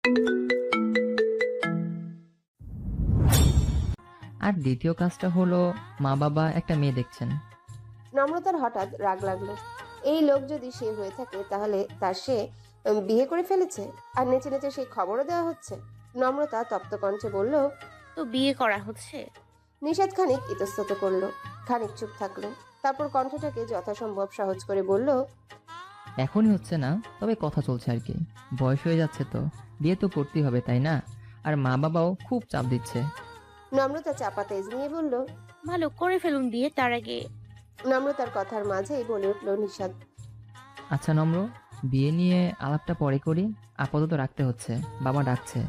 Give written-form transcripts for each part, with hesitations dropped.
আর দ্বিতীয় কাজটা হলো, মা বাবা একটা মেয়ে দেখছেন। নম্রতার হঠাৎ রাগ লাগলো। এই লোক যদি সে হয়ে থাকে তাহলে তার সে বিয়ে করে ফেলেছে, আর নেচে নেচে সেই খবরও দেওয়া হচ্ছে। নম্রতা তপ্ত কণ্ঠে বলল। তো বিয়ে করা হচ্ছে। নিষাদ খানিক ইতস্তত করলো, খানিক চুপ থাকলো, তারপর কণ্ঠটাকে যথাসম্ভব সহজ করে বলল। এখনই হচ্ছে না, তবে কথা চলছে আর কি। বয়স হয়ে যাচ্ছে তো, বিয়ে তো করতেই হবে, তাই না? আর মা বাবাও খুব চাপ দিচ্ছে। নম্রতা চাপা তেজ নিয়ে বলল। ভালো করে ফেলুন বিয়ে, তার আগে। নম্রতার কথার মাঝেই বলে উঠল নিষাদ। আচ্ছা নম্র, বিয়ে নিয়ে আলাপটা পরে করি, আপাতত রাখতে হচ্ছে, বাবা ডাকছে।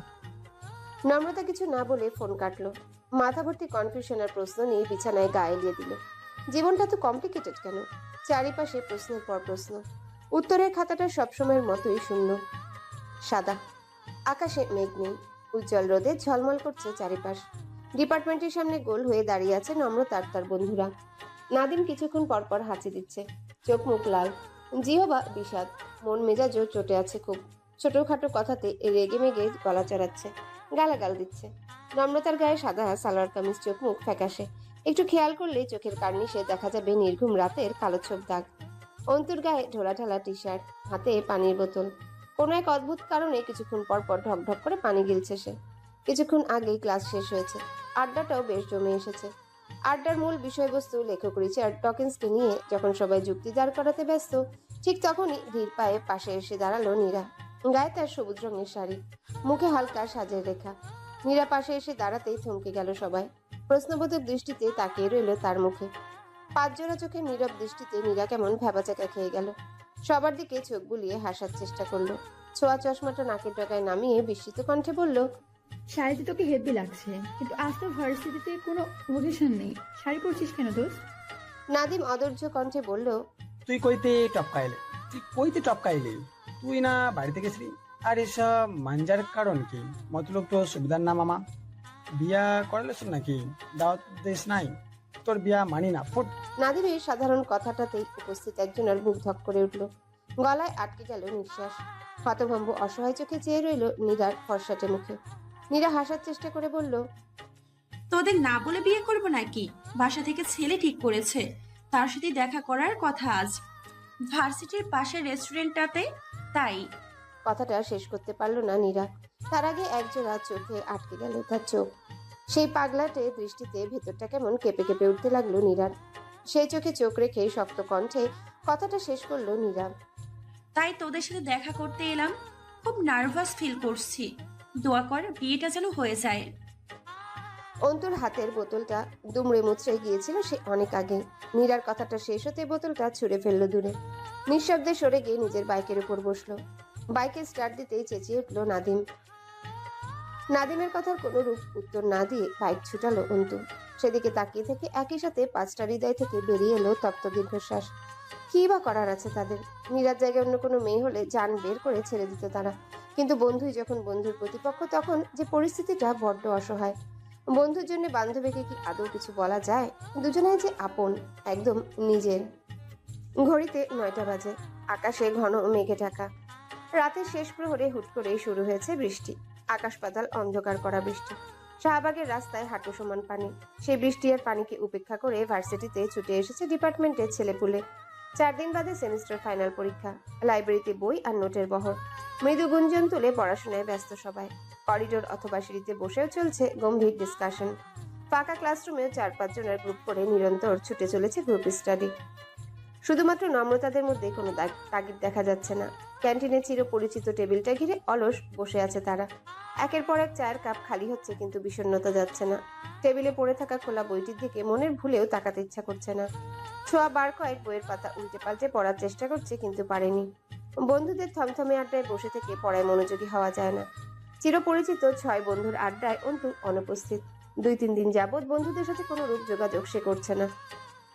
নম্রতা কিছু না বলে ফোন কাটলো। মাথা ভর্তি কনফিউশন আর প্রশ্ন নিয়ে বিছানায় গা এলিয়ে দিল। জীবনটা তো কমপ্লিকেটেড কেন? চারিপাশে প্রশ্নের পর প্রশ্ন। উত্তরের খাতাটা সবসময়ের মতোই শূন্য, সাদা। আকাশে মেঘ নেই, উজ্জ্বল রোদে ঝলমল করছে চারিপাশ। ডিপার্টমেন্টের সামনে গোল হয়ে দাঁড়িয়ে আছে নম্রতা আর তার বন্ধুরা। নাদিম কিছুক্ষণ পরপর হাঁচি দিচ্ছে, চোখ মুখ লাল, জিহবা বিষাদ, মন মেজাজও চটে আছে খুব। ছোটখাটো কথাতে রেগে মেগে গলা চড়াচ্ছে, গালাগাল দিচ্ছে। নম্রতার গায়ে সাদা সালোয়ার কামিজ, চোখ মুখ ফ্যাকাশে। একটু খেয়াল করলেই চোখের কার্নিশে দেখা যাবে নির্ঘুম রাতের কালো ছোপ দাগ। অন্তুর গায়ে ঢোলা ঢালা টি শার্ট, হাতে পানির বোতল। কোনো এক অদ্ভুত কারণে কিছুক্ষণ পর পর ঢক ঢক করে পানি গিলছে সে। কিছুক্ষণ আগেই ক্লাস শেষ হয়েছে, আড্ডাটাও বেশ জমে এসেছে। আড্ডার মূল বিষয়বস্তু লেখক রিচার্ড ডকিন্সকে নিয়ে। যখন সবাই যুক্তি দাঁড় করাতে ব্যস্ত, ঠিক তখনই ধীর পায়ে পাশে এসে দাঁড়ালো নীরা। গায়ে তার সবুজ রঙের শাড়ি, মুখে হালকা সাজের রেখা। নীরা পাশে এসে দাঁড়াতেই থমকে গেল সবাই। প্রশ্নবোধক দৃষ্টিতে তাকিয়ে রইল তার মুখে। পাঁচজোড়া চোখে নীরব দৃষ্টিতে নীরা কেমন ভ্যাবাচাকা খেয়ে গেল। সবার দিকে চোখ বুলিয়ে হাসার চেষ্টা করলো। ছোঁয়া চশমাটা নাকের ডগায় নামিয়ে বিস্মিত কণ্ঠে বলল। শাড়িতে তোকে হেভি লাগছে, কিন্তু আজ তো ভার্সিটিতে কোনো ওকেশন নেই, শাড়ি পরছিস কেন দোস্ত? নাদিম অধৈর্য কণ্ঠে বলল। তুই কইতে টপকাইলে তুই না বাড়িতে গেছিলি? আর এসব মাঞ্জার কারণ কি? মতলব তো সুবিধার না মামা, বিয়া করালেছ নাকি? দাওয়াত দেশ নাই? তোর বিয়া মানি না, ফুট। নাদিমের সাধারণ কথাটাতেই উপস্থিত একজনের বুক ধক করে উঠল, গলায় আটকে গেল নিঃশ্বাস। হতভম্ব অসহায় চোখে চেয়ে রইল নীরার ফর্সাটে মুখে। নীরা হাসার চেষ্টা করে বলল। তোদের না বলে বিয়ে করবো নাকি? বাসা থেকে ছেলে ঠিক করেছে, তার সাথে দেখা করার কথা আজ ভার্সিটির পাশের রেস্টুরেন্টটাতে। তাই কথাটা শেষ করতে পারল না নীরা। তার আগে একজোড়া চোখে আটকে গেল তার চোখ। সেই পাগলাটে দৃষ্টিতে ভেতরটা কেমন কেঁপে কেঁপে উঠতে লাগলো নীরার। সেই চোখে চোখ রেখে শক্ত কণ্ঠে কথাটা শেষ করলো নীরা। তাই তোদের সাথে দেখা করতে এলাম। খুব নার্ভাস ফিল করছি, দোয়া কর বিয়েটা যেন হয়ে যায়। অন্তুর হাতের বোতলটা দুমড়ে মুচড়ে গিয়েছিল সে অনেক আগে। নীরার কথাটা শেষ হতে বোতলটা ছুঁড়ে ফেললো দূরে। নিঃশব্দে সরে গিয়ে নিজের বাইকের উপর বসলো। বাইকে স্টার্ট দিতেই চেঁচিয়ে উঠলো নাদিম। নাদিমের কথার কোনো রূপ উত্তর না দিয়ে বাইক ছুটালো অন্তু। সেদিকে তাকিয়ে থেকে একই সাথে পাঁচটা হৃদয় থেকে বেরিয়ে এলো তপ্ত দীর্ঘশ্বাস। কি বা করার আছে তাদের? নীরার জায়গায় অন্য কোনো মেয়ে হলে জান বের করে ছেড়ে দিত তারা, কিন্তু বন্ধুই যখন বন্ধুর প্রতিপক্ষ, তখন যে পরিস্থিতিটা বড্ড অসহায়। বন্ধুর জন্য বান্ধবীকে কি আদৌ কিছু বলা যায়? দুজনেই যে আপন, একদম নিজের। ঘড়িতে 9টা বাজে। আকাশে ঘন মেঘে ঢাকা। রাতের শেষ প্রহরে হুট করেই শুরু হয়েছে বৃষ্টি। আকাশ পাতাল অন্ধকার করা বৃষ্টি। শাহবাগের রাস্তায় হাঁটু সমান পানি। সেই বৃষ্টি আর পানিকে উপেক্ষা করে ভার্সিটিতে ছুটে এসেছে ডিপার্টমেন্টের ছেলেপুলে। 4 দিন বাদে সেমিস্টার ফাইনাল পরীক্ষা। লাইব্রেরিতে বই আর নোটের বহর। মৃদু গুঞ্জন তুলে পড়াশোনায় ব্যস্ত সবাই। করিডোর অথবা সিঁড়িতে বসেও চলছে গম্ভীর ডিসকাশন। ফাঁকা ক্লাসরুমেও 4-5 জনের গ্রুপ করে নিরন্তর ছুটে চলেছে গ্রুপ স্টাডি। শুধুমাত্র নম্রতাদের মধ্যে কোনো তাগিদ দেখা যাচ্ছে না। ক্যান্টিনে চিরপরিচিত টেবিলটা ঘিরে অলস বসে আছে তারা। একের পর এক চায়ের কাপ খালি হচ্ছে, কিন্তু বিষণ্ণতা যাচ্ছে না। টেবিলে পড়ে থাকা খোলা বইটির দিকে মনের ভুলেও তাকাতে ইচ্ছা করছে না। ছোঁয়া বার কয়েক বইয়ের পাতা উল্টে পাল্টে পড়ার চেষ্টা করছে, কিন্তু পারেনি। বন্ধুদের থমথমে আড্ডায় বসে থেকে পড়ায় মনোযোগী হওয়া যায় না। চিরপরিচিত 6 বন্ধুর আড্ডায় অন্তু অনুপস্থিত। 2-3 দিন যাবৎ বন্ধুদের সাথে কোনো রূপ যোগাযোগ সে করছে না।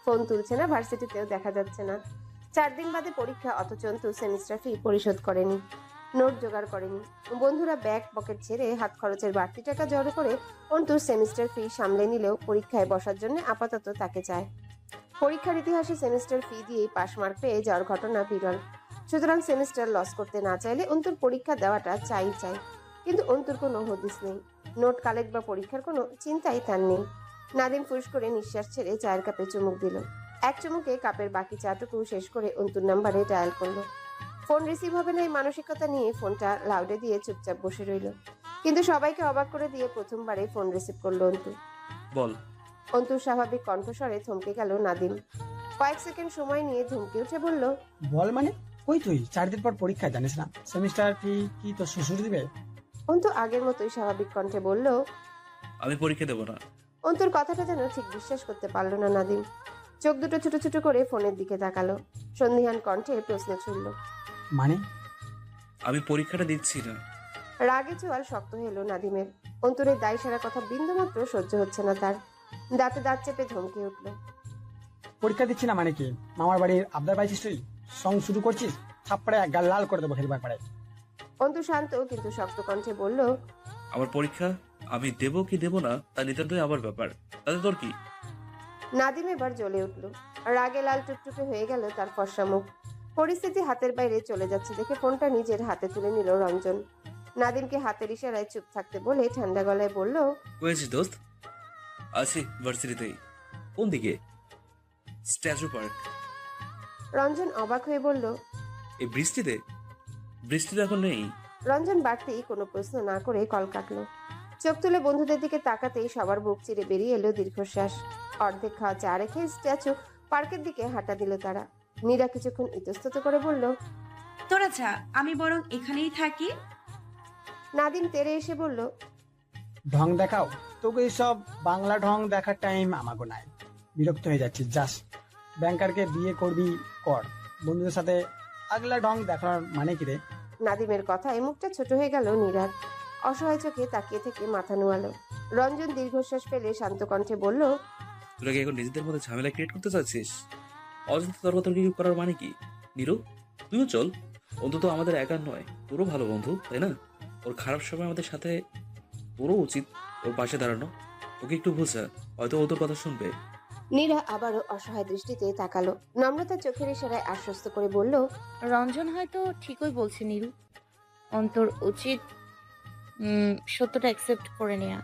ফোন তুলছে না, ভার্সিটিতেও দেখা যাচ্ছে না। 4 দিন বাদে পরীক্ষা, অথচ অন্তু সেমিস্টার ফি পরিশোধ করেনি, নোট জোগাড় করেনি। বন্ধুরা ব্যাগ পকেট ছেড়ে হাত খরচের বাড়তি টাকা জড়ো করে অন্তুর সেমিস্টার ফি সামলে নিলেও পরীক্ষায় বসার জন্য আপাতত তাকে চায়। পরীক্ষার ইতিহাসে সেমিস্টার ফি দিয়েই পাশ মার্ক পেয়ে যাওয়ার ঘটনা বিরল। সুতরাং সেমিস্টার লস করতে না চাইলে অন্তুর পরীক্ষা দেওয়াটা চাই। কিন্তু অন্তুর কোনো হদিস নেই। নোট কালেক্ট বা পরীক্ষার কোনো চিন্তাই তার নেই। নাদিম ফুস করে নিঃশ্বাস ছেড়ে চায়ের কাপে চুমুক দিল। এক চুমুকে কাপের বাকি চাটুকু শেষ করে অন্তুর নাম্বারে ডায়াল করলো। ফোন রিসিভ হবে না এই মানসিকতা নিয়ে ফোনটা লাউডে দিয়ে চুপচাপ বসে রইল। কিন্তু সবাইকে অবাক করে দিয়ে প্রথমবারে ফোন রিসিভ করলো অন্তু। বল। অন্তুর স্বাভাবিক কণ্ঠস্বরে থমকে গেল নাদিম। কয়েক সেকেন্ড সময় নিয়ে ধমকে উঠে বলল, বল মানে? কই তুই 4 দিন পর পরীক্ষা, জানিস না সেমিস্টার কি তোর শ্বশুর দিবে? অন্তু আগের মতোই স্বাভাবিক কণ্ঠে বলল। আমি পরীক্ষা দেবো না। অন্তুর কথাটা যেন ঠিক বিশ্বাস করতে পারল না নাদিম। চোখ দুটো ছোট ছোট করে ফোনের দিকে তাকালো। সন্ধিহান কণ্ঠে প্রশ্ন ছুড়ল, মানে? আমি পরীক্ষাটা দিচ্ছি না। রাগে চোয়াল শক্ত হলো নাদিমের। অন্তরের দায় সারা কথা বিন্দুমাত্র সহ্য হচ্ছে না তার। দাঁতে দাঁত চেপে ধমকে উঠল, পরীক্ষা দিচ্ছি না মানে কি? মামার বাড়ির আবদার পাইছিস তুই? সং শুরু করছিস? থাপ্পড়ে গাল লাল করে দেবো হেলবার পাড়ায়। অন্তু শান্ত কিন্তু শক্ত কণ্ঠে বলল, আমার পরীক্ষা আমি দেবো কি দেবো না তা নিতান্তই আমার ব্যাপার, তাতে তোর কি? নাদিম এবার জ্বলে উঠল। রাগে লাল টুকটুকে হয়ে গেল তার ফর্সা মুখ। পরিস্থিতি হাতের বাইরে চলে যাচ্ছে দেখে ফোনটা নিজের হাতে তুলে নিল রঞ্জন। নাদিমকে হাতের ইশারায় চুপ থাকতে বলে ঠান্ডা গলায় বলল, হয়েছিস দোস্ত? আছি ভার্সিটিতেই। কোন দিকে? Statue park. রঞ্জন অবাক হয়ে বলল, এই বৃষ্টিতে? বৃষ্টিতে এখন নেই। রঞ্জন বাড়তেই কোনো প্রশ্ন না করে কল কাটলো। চোখ তুলে বন্ধুদের দিকে তাকাতেই সবার বুক চিরে বেরিয়ে এলো দীর্ঘশ্বাস। অর্ধেক খাওয়া চা রেখে স্ট্যাচু পার্কের দিকে হাঁটা দিল তারা। নীরা কিছুক্ষণ ইতস্তত করে বলল, তোরা যা, আমি বরং এখানেই থাকি। নাদিম তেরে এসে বলল, ঢং দেখাও? তোকে এইসব বাংলা ঢং দেখার টাইম আমাকে নাই। বিরক্ত হয়ে যাচ্ছিস। যাস ব্যাংকারকে বিয়ে করবি কর, বন্ধুদের সাথে আগলা ঢং দেখার মানে কি রে? নাদিমের কথায় মুখটা ছোট হয়ে গেল নীরার। অসহায় চোখে তাকিয়ে থেকে মাথা নোয়ালো। রঞ্জন দীর্ঘশ্বাস ফেলে শান্ত কণ্ঠে বলল, তোরা কি এখন নিজেদের মধ্যে ঝামেলা ক্রিয়েট করতে চাচ্ছিস? অযথা তর্কাতর্কি করার মানে কি? নিরু, তুইও চল। অন্তত আমাদের একার নয়, তোরও ভালো বন্ধু, তাই না? ওর খারাপ সময় আমাদের সাথে তোরও উচিত ওর পাশে দাঁড়ানো। ওকে একটু বোঝা, হয়তো ও তোর কথা শুনবে। নীরা আবারও অসহায় দৃষ্টিতে তাকালো। নম্রতা চোখের ইশারায় আশ্বস্ত করে বলল, রঞ্জন হয়তো ঠিকই বলছে নীরু। অন্তর উচিত সত্যটা অ্যাকসেপ্ট করে নেয়া।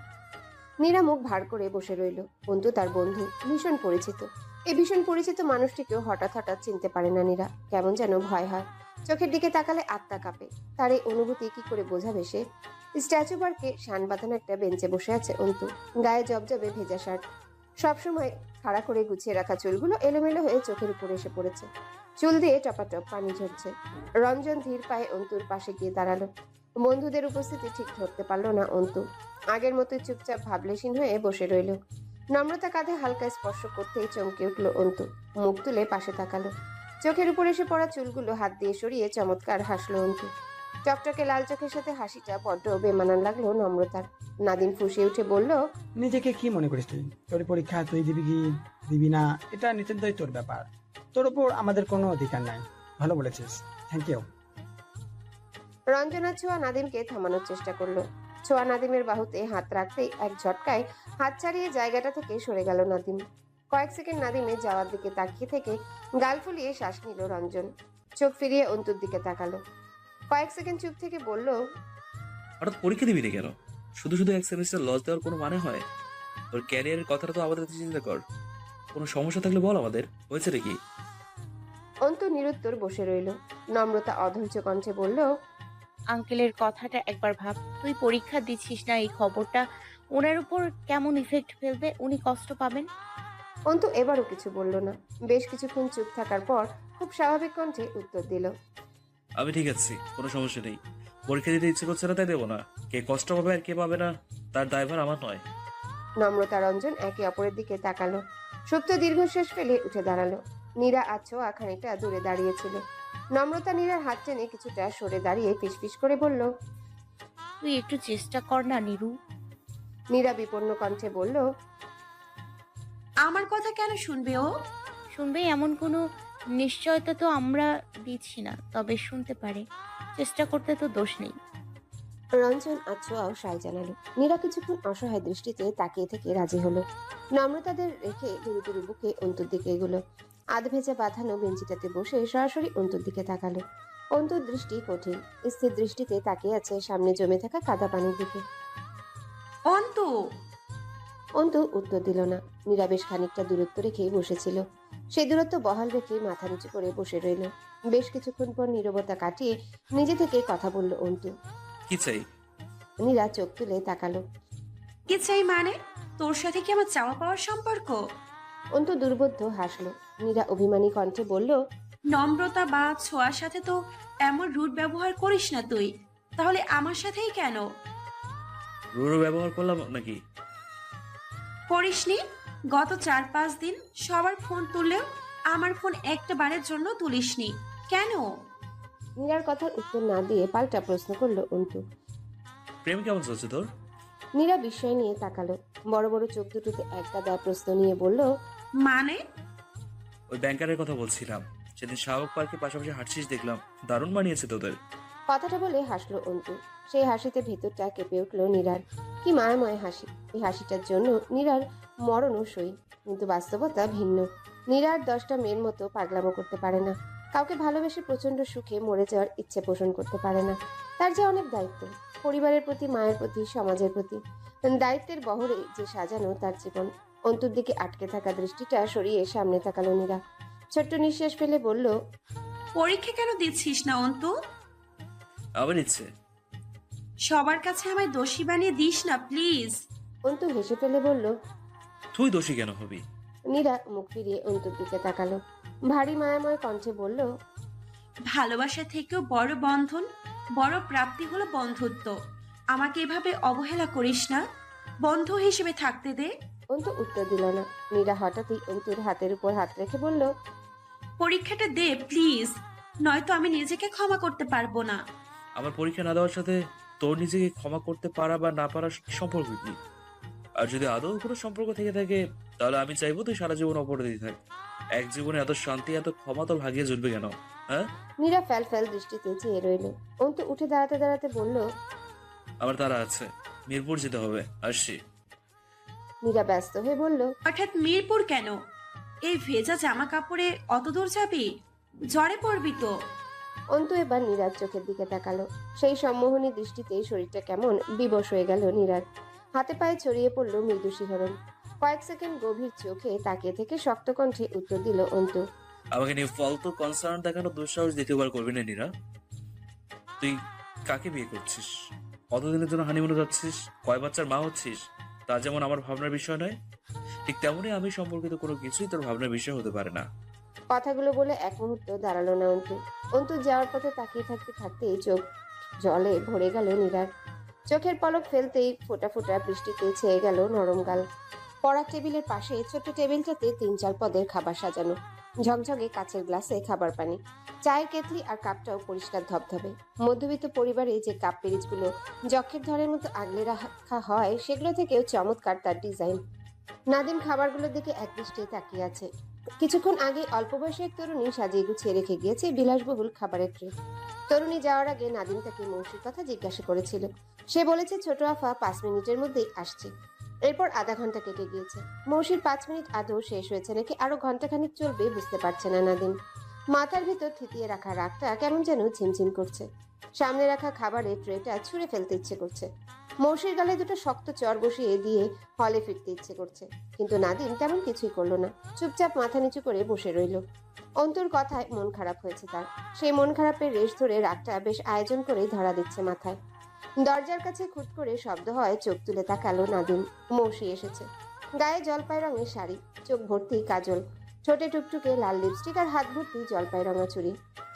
নীরা মুখ ভার করে বসে রইল। অন্তু তার বন্ধু, ভীষণ পরিচিত। এই ভীষণ পরিচিত মানুষটিকেও হঠাৎ হঠাৎ চিনতে পারে না নীরা। কেমন যেন ভয় হয়। চোখের দিকে তাকালে আত্মা কাঁপে। তার এই অনুভূতি কি করে বোঝাবে সে? স্ট্যাচু পার্কে শান বাঁধানো একটা বেঞ্চে বসে আছে অন্তু। গায়ে জবজবে ভেজা শার্ট। সবসময় খাড়া করে গুছিয়ে রাখা চুলগুলো এলোমেলো হয়ে চোখের উপরে এসে পড়েছে। চুল দিয়ে টপাটপ পানি ঝরছে। রঞ্জন ধীর পায়ে অন্তুর পাশে গিয়ে দাঁড়ালো। বন্ধুদের উপস্থিতি ঠিক ধরতে পারল না অন্তু। আগের মতোই চুপচাপ ভাবলেশীন হয়ে বসে রইল। নম্রতা কাঁধে হালকা স্পর্শ করতেই চমকে উঠল অন্তু। মুখ তুলে পাশে তাকালো। চোখের উপর এসে পড়া চুলগুলো হাত দিয়ে সরিয়ে চমৎকার হাসলো অন্তু। টকটকে লাল চোখের সাথে হাসিটা বড্ড বেমানান লাগলো নম্রতার। নাদিম ফুঁসিয়ে উঠে বলল, নিজেকে কি মনে করিস তুই? তোর পরীক্ষা তুই দিবি কি দিবি না এটা নিতান্তই তোর ব্যাপার। তোর উপর আমাদের কোনো অধিকার নাই। ভালো বলেছিস, থ্যাংক ইউ। রঞ্জনা ছোঁয়া নাদিমকে থামানোর চেষ্টা করলো। ছোঁয়া নাদিমের বাহুতে হাত রাখতেই এক ঝটকায় হাত ছাড়িয়ে জায়গাটা থেকে সরে গেল নাদিম। কয়েক সেকেন্ড নাদিমের যাওয়ার দিকে তাকিয়ে থেকে গাল ফুলিয়ে শ্বাস নিল রঞ্জন। চোখ ফিরিয়ে অন্তুর দিকে তাকালো। কয়েক সেকেন্ড চুপ থেকে বলল, হঠাৎ পরীক্ষা দিবি না কেন? শুধু শুধু এক সেমিস্টার লস দেওয়ার কোনো মানে হয়? তোর ক্যারিয়ারের কথাটা তো আমাদের চিন্তা কর। কোনো সমস্যা থাকলে বল আমাদের, হয়েছে রে কি? অন্তু নিরুত্তর বসে রইল। নম্রতা অধৈর্য কণ্ঠে বলল, আঙ্কেলের কথাটা একবার ভাব। তুই পরীক্ষা দিচ্ছিস না, এই খবরটা ওনার উপর কেমন ইফেক্ট ফেলবে, উনি কষ্ট পাবেন। অন্তু এবারও কিছু বলল না। বেশ কিছুক্ষণ চুপ থাকার পর খুব স্বাভাবিক কণ্ঠে উত্তর দিল, আমি ঠিক আছি, কোনো সমস্যা নেই। পরীক্ষা দিতে ইচ্ছে করছে না তাই দেবো না। কে কষ্ট পাবে আর কে পাবে না তার দায়ভার আমার নয়। নম্রতা রঞ্জন একে অপরের দিকে তাকালো। সুপ্ত দীর্ঘশ্বাস ফেলে উঠে দাঁড়ালো। নীরা আর ছোঁয়া খানিকটা দূরে দাঁড়িয়েছিল। নম্রতা নীরার হাত টেনে কিছুটা সরে দাঁড়িয়ে ফিসফিস করে বলল, তুই একটু চেষ্টা কর না নীরু। নীরা বিপন্ন কণ্ঠে বলল, আমার কথা কেন শুনবে ও? শুনবে এমন কোনো নিশ্চয়তা তো আমরা দিচ্ছি না, তবে শুনতে পারে। চেষ্টা করতে তো দোষ নেই। রঞ্জন আর ছোঁয়াও সায় জানালো। নীরা কিছুক্ষণ অসহায় দৃষ্টিতে তাকিয়ে থেকে রাজি হলো। নম্রতাদের রেখে দুরু দুরু বুকে অন্তুর দিকে এগুলো। আধ ভেজা বাঁধানো বেঞ্চিটাতে বসে সরাসরি অন্তুর দিকে তাকালো। অন্তুর দৃষ্টি কঠিন, স্থির দৃষ্টিতে তাকিয়ে আছে সামনে জমে থাকা কাদা পানির দিকে। অন্তু, অন্তু উত্তর দিল না। নীরা বেশ খানিকটা দূরত্ব রেখেই বসেছিল। সেই দূরত্ব বহাল রেখে মাথা নিচু করে বসে রইল। বেশ কিছুক্ষণ পর নীরবতা কাটিয়ে নিজে থেকে কথা বলল অন্তু। কি চাই? নীরা চোখ তুলে তাকালো। কি চাই মানে? তোর সাথে কি আমার চাওয়া পাওয়ার সম্পর্ক? অন্তু দুর্বোধ্য হাসলো। নীরা অভিমানী কণ্ঠে বলল, নম্রতা বা ছোঁয়ার সাথে তো এমন রুট ব্যবহার করিস না তুই, তাহলে আমার সাথেই কেন রুড়ো ব্যবহার করলাম নাকি? করিসনি? গত 4-5 দিন সবার ফোন তুললেও আমার ফোন একটা বারের জন্য তুলিসনি কেন? নীরার কথার উত্তর না দিয়ে পাল্টা প্রশ্ন করলো অন্তু। প্রেম কেমন চলছে তোর? নীরা বিস্ময় নিয়ে তাকালো। বড় বড় চোখ দুটোতে একটা দেয়া প্রশ্ন নিয়ে বলল, মানে? ওই ব্যাংকারের কথা বলছিলাম। সেদিন শাহবাগ পার্কে পাশাপাশি হাঁটছিস দেখলাম, দারুণ মানিয়েছে তোদের। কথাটা বলে হাসলো অন্তু। সেই হাসিতে ভেতরটা কেঁপে উঠল নীরার। কি মায়াময় হাসি! এই হাসিটার জন্য নীরার মরণও সই। কিন্তু বাস্তবতা ভিন্ন। নীরার 10টা মেয়ের মতো পাগলামো করতে পারে না। কাউকে ভালোবেসে প্রচন্ড সুখে মরে যাওয়ার ইচ্ছে পোষণ করতে পারে না। তার যে অনেক দায়িত্ব, পরিবারের প্রতি, মায়ের প্রতি, সমাজের প্রতি। দায়িত্বের বহরে যে সাজানো তার জীবন। অন্তুর দিকে আটকে থাকা দৃষ্টিটা সরিয়ে সামনে তাকালো নীরা। ছোট্ট নিঃশ্বাস ফেলে বলল, পরীক্ষা কেন দিচ্ছিস না অন্তু? আবার ইচ্ছে। সবার কাছে আমায় দোষী বানিয়ে দিস না প্লিজ। অন্তু হেসে ফেলে বলল। তুই দোষী কেন হবি? নীরা মুখ ফিরিয়ে অন্তুর দিকে তাকালো। ভারী মায়াময় কণ্ঠে বলল, ভালোবাসা থেকেও বড় বন্ধন, বড় প্রাপ্তি হলো বন্ধুত্ব। আমাকে এভাবে অবহেলা করিস না, বন্ধু হিসেবে থাকতে দে। অন্তু উত্তর দিল না। নীরা হঠাৎই অন্তুর হাতের উপর হাত রেখে বলল, পরীক্ষাটা দে প্লিজ, নয়তো আমি নিজেকে ক্ষমা করতে পারবো না। আমার পরীক্ষা না দেওয়ার সাথে তোর নিজেকে ক্ষমা করতে পারা বা না পারার সম্পর্ক কি? আর যদি আদৌ কোনো সম্পর্ক থেকে থাকে, তাহলে আমি চাইবো তুই সারা জীবন অপরাধী থাক। এক জীবনে এত শান্তি, এত ক্ষমা তোর ভাগিয়ে জ্বলবে কেন? হ্যাঁ? নীরা ফ্যাল ফ্যাল দৃষ্টিতে চেয়ে রইল। অন্তু উঠে দাঁড়াতে দাঁড়াতে বলল, আমার তারা আছে, মিরপুর যেতে হবে, আসছি। নীরা ব্যস্ত হয়ে বলল, হঠাৎ মিরপুর কেন? এই ভেজা জামা কাপড়ে অত দূর যাবি? জ্বরে পড়বি তো। অন্তু এবার নীরার চোখের দিকে তাকালো। সেই সম্মোহনী দৃষ্টিতে শরীরটা কেমন বিবশ হয়ে গেল নীরার। হাতে পায়ে ছড়িয়ে পড়ল মৃদু শিহরণ। কয়েক সেকেন্ড গভীর চোখে তাকিয়ে থেকে শক্ত কণ্ঠে উত্তর দিল অন্তু। আমাকে নিয়ে ফালতু কনসার্ন দেখানো দুঃসাহস দ্বিতীয়বার করবি না নীরা। তুই কাকে বিয়ে করছিস? কতদিনের জন্য হানিমুনে যাচ্ছিস? কয় বাচ্চার মা হচ্ছিস? তা যেমন আমার ভাবনার বিষয় নয়, ঠিক তেমনই আমি সম্পর্কিত কোনো কিছুই তোর ভাবনার বিষয় হতে পারে না। কথাগুলো বলে এক মুহূর্ত দাঁড়ালো না অন্তু। অন্তু যাওয়ার পথে তাকিয়ে থাকতে থাকতেই চোখ জলে ভরে গেল নীরার। চোখের পলক ফেলতেই ফোঁটা ফোঁটা বৃষ্টিতে ছেয়ে গেল নরম গাল। পড়ার টেবিলের পাশে ছোট্ট টেবিলটাতে 3-4 পদের খাবার সাজানো। ঝকঝকে কাচের গ্লাসে খাবার পানি, চায়ের কেতলি আর কাপটাও পরিষ্কার ধবধবে। মধ্যবিত্ত পরিবারে যে কাপ পেরিচগুলো যক্ষের ধরের মতো আগলে রাখা হয়, সেগুলো থেকেও চমৎকার তার ডিজাইন। নাদিম খাবারগুলোর দিকে একদৃষ্টে তাকিয়ে আছে। কিছুক্ষণ আগে অল্প বয়সী এক তরুণী সাজিয়ে গুছিয়ে রেখে গিয়েছে বিলাসবহুল খাবারের ট্রে। তরুণী যাওয়ার আগে নাদিম তাকে মৌসির কথা জিজ্ঞাসা করেছিল। সে বলেছে ছোট আফা 5 মিনিটের মধ্যেই আসছে। এরপর আধা ঘন্টা কেটে গিয়েছে। মৌসির 5 মিনিট আদৌ শেষ হয়েছে নাকি আরো ঘন্টাখানিক চলবে বুঝতে পারছে না নাদিম। মাথার ভিতর থিতিয়ে রাখা রাগটা কেমন যেন ঝিমঝিম করছে। সামনে রাখা খাবারের ট্রেটা ছুঁড়ে ফেলতে ইচ্ছে করছে। মৌসির গালে দুটো শক্ত চর বসিয়ে দিয়ে হলে ফিরতে ইচ্ছে করছে, কিন্তু নাদিম তেমন কিছুই করলো না। চুপচাপ মাথা নিচু করে বসে রইল। অন্তুর কথায় মন খারাপ হয়েছে তার। সেই মন খারাপের রেশ ধরে রাগটা বেশ আয়োজন করেই ধরা দিচ্ছে মাথায়। দরজার কাছে খুট করে শব্দ হয়, চোখ তুলে তাকালো নাদিম। মৌসি এসেছে। গায়ে জলপাই রঙের শাড়ি, চোখ ভর্তি কাজল, ঠোঁটে টুকটুকে লাল লিপস্টিক আর হাত ভর্তি জলপাই রঙা চুড়ি।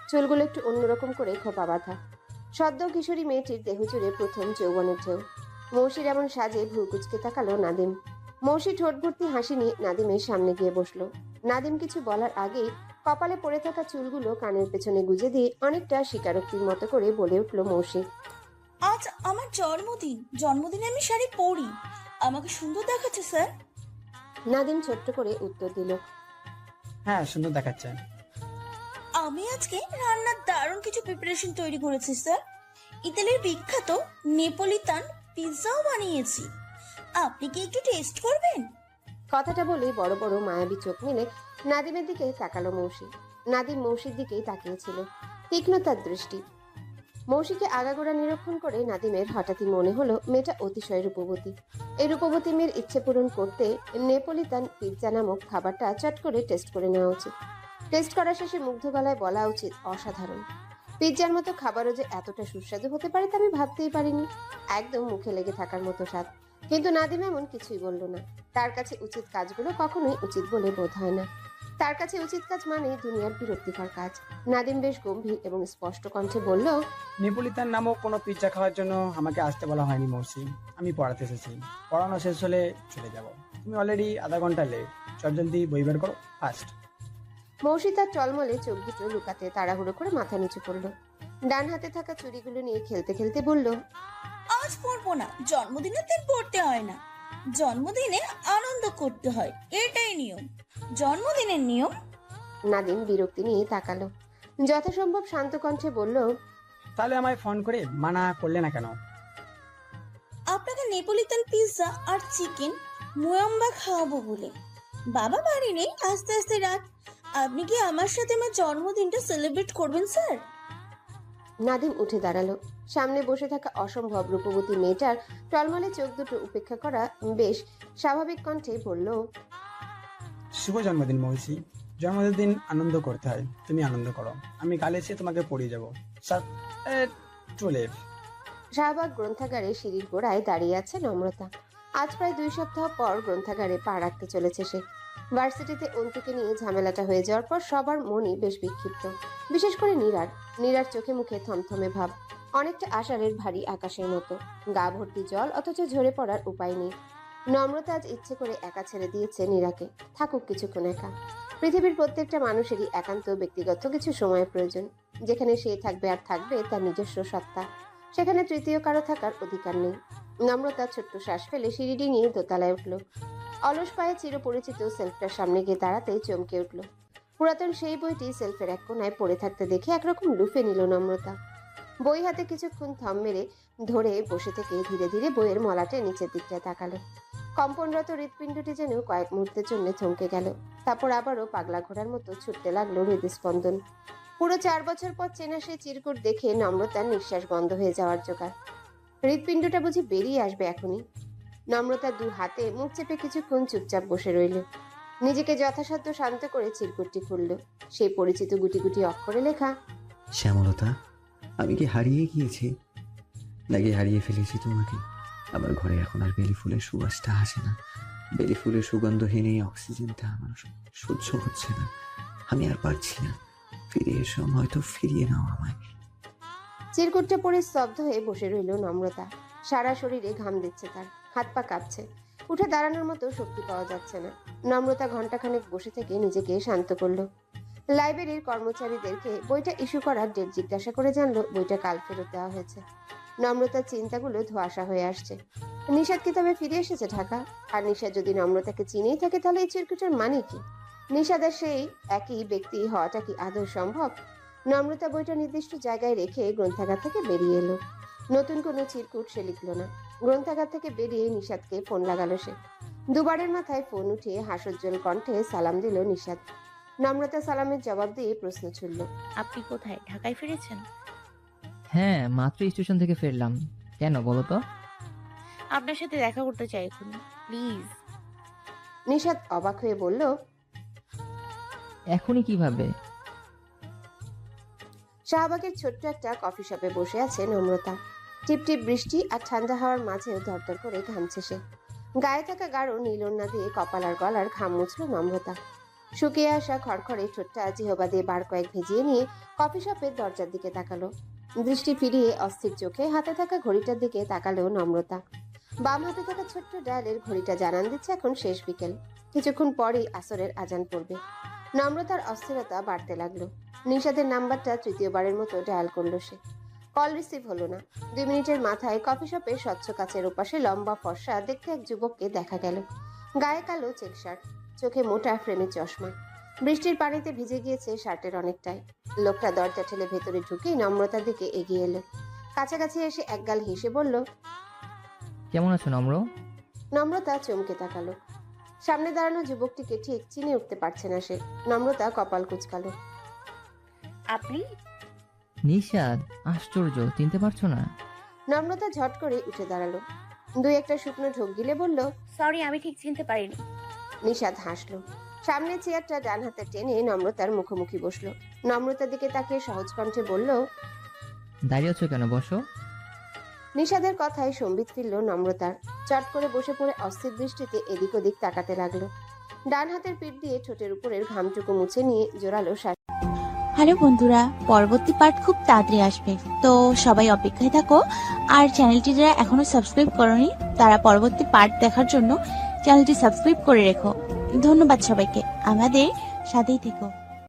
চুলগুলো একটু অন্যরকম করে খোপা বাঁধা। সদ্য কিশোরী মেয়েটির দেহ জুড়ে প্রথম যৌবনের ঢেউ। মৌসির এমন সাজে ভ্রু কুচকে তাকালো নাদিম। মৌসি ঠোঁট ভর্তি হাসি নিয়ে নাদিমের সামনে গিয়ে বসলো। নাদিম কিছু বলার আগেই কপালে পড়ে থাকা চুলগুলো কানের পেছনে গুজে দিয়ে অনেকটা স্বীকারোক্তির মতো করে বলে উঠল মৌসি, আজ আমার জন্মদিন, জন্মদিনে আমি শাড়ি পরি, আমাকে সুন্দর দেখাচ্ছে স্যার। নাদিম ছোট্ট করে উত্তর দিল, হ্যাঁ সুন্দর দেখাচ্ছে। আমি আজকে রান্নার দারুণ কিছু প্রিপারেশন তৈরি করেছি স্যার। ইতালির বিখ্যাত নেপোলিতান পিৎজাও বানিয়েছি, আপনি কি একটু টেস্ট করবেন? কথাটা বলে বড় বড় মায়াবী চোখ মেলে নাদিমের দিকে তাকালো মৌসি। নাদিম মৌসির দিকেই তাকিয়েছিল। তীক্ষ্ণ তার দৃষ্টি। মৌসিকে আগাগোড়া নিরীক্ষণ করে নাদিমের হঠাৎই মনে হলো মেয়েটা অতিশয় রূপবতী। এই রূপবতী মেয়ের ইচ্ছে পূরণ করতে নেপোলিতান পিৎজা নামক খাবারটা চট করে টেস্ট করে নেওয়া উচিত। টেস্ট করা শেষে মুগ্ধ গলায় বলা উচিত, অসাধারণ। পিৎজার মতো খাবারও যে এতটা সুস্বাদু হতে পারে তা আমি ভাবতেই পারিনি। একদম মুখে লেগে থাকার মতো স্বাদ। কিন্তু নাদিম এমন কিছুই বলল না। তার কাছে উচিত কাজগুলো কখনোই উচিত বলে বোধ হয় না। তার কাছে উচিত কাজ মানেই দুনিয়ার বিরক্তিকর কাজ। নাদিম বেশ গম্ভীর এবং স্পষ্ট কণ্ঠে বলল, নেপোলিতান নামক কোনো পিৎজা খাওয়ার জন্য আমাকে আসতে বলা হয়নি মৌসি। আমি পড়াতে এসেছি, পড়ানো শেষ হলে চলে যাব। তুমি অলরেডি আধা ঘন্টা লেট। চট জলদি বই বের করো, ফাস্ট। মৌসি তার টলমলে চোখ দুটো লুকাতে তাড়াহুড়ো করে মাথা নিচু করল। ডান হাতে থাকা চুড়িগুলো নিয়ে খেলতে খেলতে বলল, আজ পড়বো না, জন্মদিনের দিন পড়তে হয় না। জন্মদিনে আনন্দ করতে হয়, এটাই নিয়ম, জন্মদিনের নিয়ম। নাদিম বিরক্তি নিয়ে তাকালো। যথাসম্ভব শান্ত কণ্ঠে বলল, তাহলে আমায় ফোন করে মানা করলে না কেন? আপনাকে নেপোলিতান পিৎজা আর চিকেন মুয়াম্বা খাওয়াবো বলে। বাবা বাড়ি নেই, আস্তে আস্তে রাত। আপনি কি আমার সাথে আমার জন্মদিনটা সেলিব্রেট করবেন স্যার? নাদিম উঠে দাঁড়ালো। সামনে বসে থাকা অসম্ভব রূপবতী মেয়েটার টলমলে চোখ দুটো উপেক্ষা করা বেশ স্বাভাবিক কণ্ঠে বলল, শুভ জন্মদিন মৌসি। জন্মদিন আনন্দ করতে হয়, তুমি আনন্দ করো। আমি কাল এসে তোমাকে পড়িয়ে যাবো। স্যার চলে। শাহবাগ গ্রন্থাগারে সিঁড়ির গোড়ায় দাঁড়িয়ে আছে নম্রতা। আজ প্রায় 2 সপ্তাহ পর গ্রন্থাগারে পা রাখতে চলেছে সে। ভার্সিটিতে অন্তুকে নিয়ে ঝামেলাটা হয়ে যাওয়ার পর সবার মনই বেশ বিক্ষিপ্ত। বিশেষ করে নীরার চোখে মুখে থমথমে ভাব, অনেকটা আষাঢ়ের ভারী আকাশের মতো। গা ভর্তি জল, অথচ ঝরে পড়ার উপায় নেই। নম্রতা আজ ইচ্ছে করে একা ছেড়ে দিয়েছে নীরাকে। থাকুক কিছুক্ষণ একা। পৃথিবীর প্রত্যেকটা মানুষেরই একান্ত ব্যক্তিগত কিছু সময়ের প্রয়োজন, যেখানে সে থাকবে আর থাকবে তার নিজস্ব সত্তা। সেখানে তৃতীয় কারো থাকার অধিকার নেই। নম্রতা ছোট্ট শ্বাস ফেলে সিঁড়ি ডিঙিয়ে দোতলায় উঠল। অলস পায়ে চিরপরিচিত সেলফটার সামনে গিয়ে দাঁড়াতেই চমকে উঠল। পুরাতন সেই বইটি সেলফের এক কোনায় পড়ে থাকতে দেখে একরকম লুফে নিল নম্রতা। বই হাতে কিছুক্ষণ থম মেরে ধরে বসে থেকে ধীরে ধীরে বইয়ের মলাটে নিচের দিকটায় তাকালো। কম্পনরত হৃৎপিণ্ডটি যেন কয়েক মুহূর্তের জন্য থমকে গেল। তারপর আবারও পাগলা ঘোড়ার মতো ছুটতে লাগলো হৃদস্পন্দন। পুরো 4 বছর পর চেনা সেই চিরকুট দেখে নম্রতার নিঃশ্বাস বন্ধ হয়ে যাওয়ার জোগাড়। হৃৎপিণ্ডটা বুঝি বেরিয়ে আসবে এখনই। নম্রতা 2 হাতে মুখ চেপে কিছুক্ষণ চুপচাপ বসে রইল। নিজেকে যথাসাধ্য শান্ত করে চিরকুটটি খুলল। সেই পরিচিত গুটি গুটি অক্ষরে লেখা, শ্যামলতা, আমি কি হারিয়ে গিয়েছি নাকি হারিয়ে ফেলেছি তোমাকে? আমার ঘরে এখন আর বেলি ফুলের সুবাসটা আসে না। বেলি ফুলের সুগন্ধহীন এই অক্সিজেনটা আমার সহ্য হচ্ছে না। আমি আর পারছি না। ফিরে এসো, হয়তো ফিরিয়ে নাও আমায়। চিরকুটটা পড়ে স্তব্ধ হয়ে বসে রইল নম্রতা। সারা শরীরে ঘাম দিচ্ছে তার, হাত পা কাঁপছে। উঠে দাঁড়ানোর মতো শক্তি পাওয়া যাচ্ছে না। নম্রতা ঘন্টাখানেক বসে থেকে নিজেকে শান্ত করলো। লাইব্রেরির কর্মচারীদেরকে বইটা ইস্যু করার ডেট জিজ্ঞাসা করে জানলো বইটা কাল ফেরত দেওয়া হয়েছে। নম্রতার চিন্তাগুলো ধোঁয়াশা হয়ে আসছে। নিশাদ কি তবে ফিরে এসেছে ঢাকা? আর নিশাদ যদি নম্রতাকে চিনেই থাকে তাহলে এই চিরকুটের মানে কি? নিশাদের সেই একই ব্যক্তি হওয়াটা কি আদৌ সম্ভব? নম্রতা বইটা নির্দিষ্ট জায়গায় রেখে গ্রন্থাগার থেকে বেরিয়ে এলো। নতুন কোনো চিরকুট সে লিখলো না। গ্রন্থাগার থেকে বেরিয়ে নিশাদকে ফোন লাগালো সে। দুবারের মাথায় ফোন উঠিয়ে হাস্যোজ্জ্বল কণ্ঠে সালাম দিল নিশাদ। নম্রতা সালামের জবাব দিয়ে প্রশ্ন ছুড়ল, আপনি কোথায়? ঢাকায় ফিরেছেন? হ্যাঁ, মাত্র স্টেশন থেকে ফিরলাম। কেন বলো তো? আপনার সাথে দেখা করতে চাই এখন, প্লিজ। নিশাদ অবাক হয়ে বলল, এখনই কিভাবে? শাহবাগের ছোট্ট একটা কফি শপে বসে আছে নম্রতা। টিপটিপ বৃষ্টি আর ঠান্ডা হাওয়ার মাঝেও দরদর করে ঘামছে সে। গায়ে থাকা গাঢ় নীলন্না দিয়ে কপাল আর গলার ঘাম মুছল নম্রতা। শুকিয়ে আসা খড়খড়ে ঠোঁটটা জিহবা দিয়ে বার কয়েক ভেজিয়ে নিয়ে কফি শপের দরজার দিকে তাকালো। দৃষ্টি ফিরিয়ে অস্থির চোখে হাতে থাকা ঘড়িটার দিকে তাকালো নম্রতা। বাম হাতে থাকা ছোট্ট ডায়ালের ঘড়িটা জানান দিচ্ছে এখন শেষ বিকেল। কিছুক্ষণ পরেই আসরের আজান পড়বে। নম্রতার অস্থিরতা বাড়তে লাগলো। নিশাদের নাম্বারটা তৃতীয়বারের মতো ডায়াল করলো সে। কল রিসিভ হলো না। 2 মিনিটের মাথায় কফি শপের স্বচ্ছ কাচের ওপাশে লম্বা ফর্সা দেখতে এক যুবককে দেখা গেল। গায়ে কালো চেক শার্ট, চোখে মোটা ফ্রেমের চশমা। বৃষ্টির পানিতে ভিজে গিয়েছে শার্টের অনেকটাই। লোকটা দরজা ঠেলে ভেতরে ঢুকেই নম্রতার দিকে এগিয়ে এলো। কাছাকাছি এসে একগাল হেসে বলল, কেমন আছো নম্র? নম্রতা চমকে তাকালো। সামনে দাঁড়ানো যুবকটিকে ঠিক চিনে উঠতে পারছে না সে। নম্রতা কপাল কুঁচকালো। আপনি? নিশাদ, আশ্চর্য, চিনতে পারছো না? নম্রতা ঝট করে উঠে দাঁড়ালো, দুই একটা শুকনো ঢোক গিলে বলল, সরি, আমি ঠিক চিনতে পারিনি। নিশাদ হাসলো। সামনে চেয়ারটা ডান হাতে টেনে নম্রতার মুখোমুখি বসলো। নম্রতার দিকে তাকিয়ে সহজ কণ্ঠে বলল, দাঁড়িয়ে আছো কেন, বসো। নিশাদের কথায় সম্বিত ফিরল নম্রতার। চট করে বসে পড়ে অস্থির দৃষ্টিতে এদিক ওদিক তাকাতে লাগলো। ডান হাতের পিঠ দিয়ে ঠোঁটের উপরের ঘামটুকু মুছে নিয়ে জোরালো শ্বাস। হ্যালো বন্ধুরা, পরবর্তী পার্ট খুব তাড়াতাড়ি আসবে, তো সবাই অপেক্ষায় থাকো। আর চ্যানেলটি যারা এখনো সাবস্ক্রাইব করনি তারা পরবর্তী পার্ট দেখার জন্য চ্যানেলটি সাবস্ক্রাইব করে রেখো। ধন্যবাদ সবাইকে, আমাদের সাথেই থেকো।